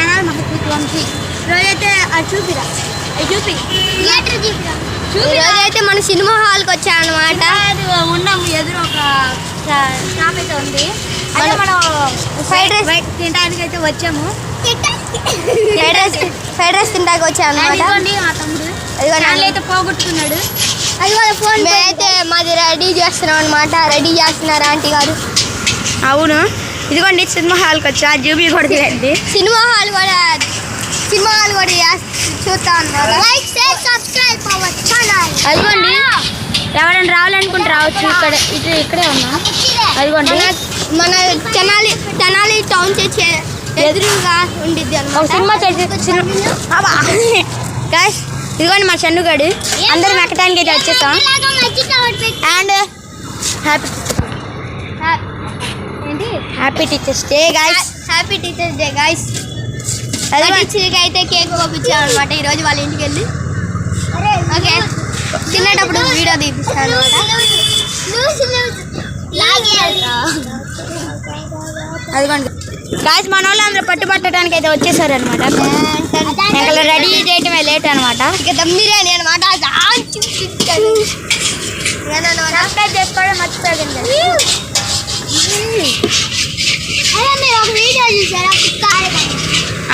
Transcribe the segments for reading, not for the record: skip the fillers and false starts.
Channel మహత్విక్ Vamsi. రోజైతే చూపిరా చూపి రోజైతే మన సినిమా హాల్కి వచ్చామన్నమాట. ఉన్నాము ఎదురు ఒక షాప్ అయితే ఉంది. అదే మనం ఫ్రైడ్ రైస్ తినడానికి అయితే వచ్చాము. ఫ్రైడ్ రైస్ తినడానికి వచ్చామన్నమాట. మా తమ్ముడు అయితే పోగొట్టుకున్నాడు. మేమైతే మాది రెడీ చేస్తున్నాం అనమాట. రెడీ చేస్తున్నారు ఆంటీ గారు. అవును, ఇదిగోండి సినిమా హాల్కి వచ్చా. జూబీ కూడా తీయండి. సినిమా హాల్ కూడా చూస్తా ఉన్నారు. Like share subscribe our channel. అదిగోండి, ఎవరైనా రావాలనుకుంటే రావచ్చు. ఇక్కడే ఉన్నా. అదిగోండి, మన తెనాలి టౌన్ చర్చ్ ఎదురుగా ఉండిద్ది అన్నమాట. సినిమా గాయ్స్, ఇదిగోండి మా చండుగాడు. అందరం ఎక్కడానికి అయితే వచ్చేసాం. And happy teachers day guys. Happy teachers day guys. టీచర్కి అయితే కేక్ పంపించాం అనమాట ఈరోజు వాళ్ళ ఇంటికి వెళ్ళి. ఓకే, తినేటప్పుడు వీడియో తీపిస్తాను అనమాట. అదిగోండి గాయ్స్, మన వాళ్ళు అందరూ పట్టుబట్టడానికి అయితే వచ్చేసారు అనమాట. ఇంకా రెడీ చేయటమే లేట్ అనమాట. ఇక దమ్ బిర్యానీ అనమాట. సబ్స్క్రైబ్ చేసుకోవడం మర్చిపోయింది. ఒక వీడియో చూసారా?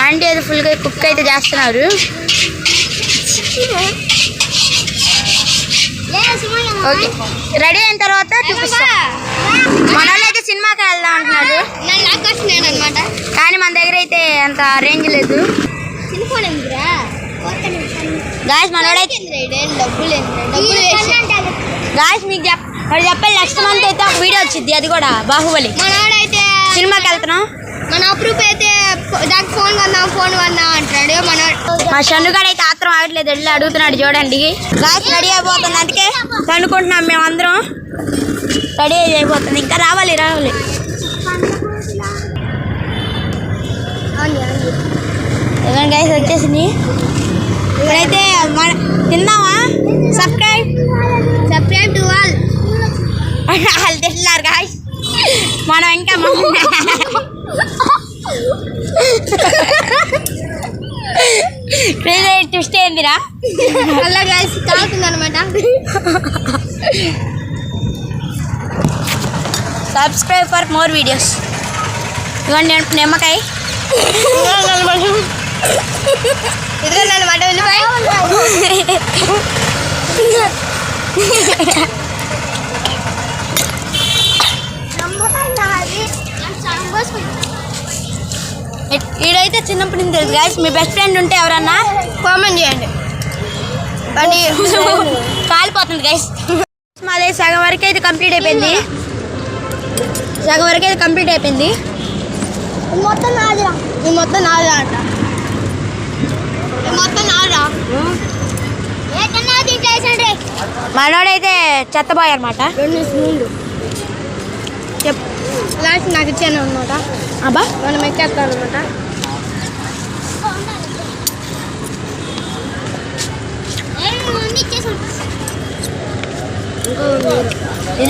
ఆంటీ అయితే ఫుల్గా కుక్ అయితే చేస్తున్నారు. ఓకే, రెడీ అయిన తర్వాత చూపిస్తాం. మన వాళ్ళు అయితే సినిమాకి వెళ్దాం అంటున్నారు. అనమాట. కానీ మన దగ్గర అయితే అంత రేంజ్ లేదు. గాయస్ మనోడైతే గాయస్ మీకు చెప్పాలి, నెక్స్ట్ మంత్ అయితే ఒక వీడియో వచ్చింది. అది కూడా బాహుబలి. మనోడైతే సినిమాకి వెళ్తున్నాం. మన అప్రూప్ అయితే దానికి ఫోన్ కొన్నా అంటాడు. మా షన్నుగాడు అయితే ఆత్రం ఆగట్లేదు, వెళ్ళి అడుగుతున్నాడు. చూడండి గాయస్, రెడీ అయిపోతుంది. అందుకే అనుకుంటున్నాం మేమందరం. రెడీ అయిపోతుంది, ఇంకా రావాలి. ఏమైనా గాయస్ వచ్చేసింది. ఇప్పుడైతే తిందామా? Subscribe to all. వాళ్ళు తింటున్నారు గాయస్. మనం ఇంకా ట్విస్ట్ ఏందిరా? అలా గాయస్ కావుతుంది అనమాట. Subscribe for more videos. ఇవ్వండి నిమ్మకాయ. ఇదిగోండి అనమాట ఉల్లిపాయ. ఈడైతే చిన్నప్పటి నుంచి తెలుసు గాయస్. మీ బెస్ట్ ఫ్రెండ్ ఉంటే ఎవరన్నా కామెంట్ చేయండి. కాలిపోతుంది గాయస్. మాది సగం వరకు అయితే కంప్లీట్ అయిపోయింది. మొత్తం నాదిరా అంట. మొత్తం నాదిరా. మనోడైతే చెత్తబాయ్ అనమాట. 2 స్పూన్లు లాస్ట్ నాకు ఇచ్చాను అనమాట. అబ్బా, మనం ఎక్కేస్తాం అనమాట.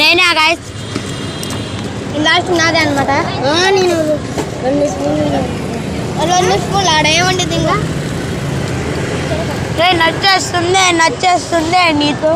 నేనే గాయస్. లాస్ట్ నాదే అనమాట. నేను 2 స్పూన్లు ఆడ ఏమంటుంది ఇంకా నచ్చేస్తుంది నీతో.